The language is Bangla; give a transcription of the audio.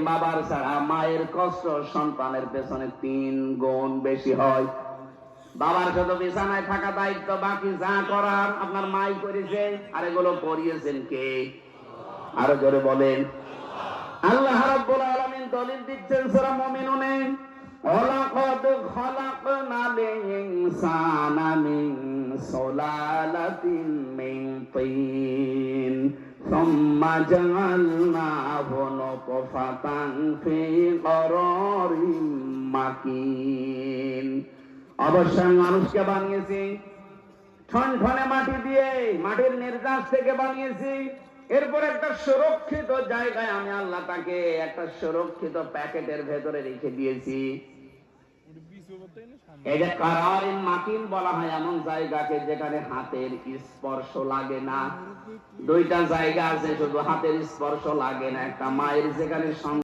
বাবার ছাড়া মায়ের কষ্ট সন্তানের পেছনে 3 গুণ বেশি হয়। বাবার শুধু বিছানায় থাকা দায়িত্ব, বাকি যা করার আপনার মাই করেছে। আর এগুলো করিয়েছেন কে? আরো জোরে বলেন। আল্লাহ রাব্বুল আলামিন দলিল দিচ্ছেন সূরা মুমিনুনে, ওয়ালাকাদ খালাকনাল ইনসানা মিন সুলালাতিন মিন তিন সুম্মা জাআলনাহু নুতফাতান ফি করারিম মাকিন। অবশ্যই মানুষকে বানিয়েছি ঠনঠনে মাটি দিয়ে, মাটির নির্যাস থেকে বানিয়েছি। এরপর একটা সুরক্ষিত জায়গায় আমি আল্লাহ তাকে একটা সুরক্ষিত প্যাকেটের ভেতরে রেখে দিয়েছি। এটা কারারিন মাকিন বলা হয় এমন জায়গাকে যেখানে হাতের স্পর্শ লাগে না। 2টা জায়গা আছে শুধু হাতের স্পর্শ লাগে না। একটা মায়ের যেখানে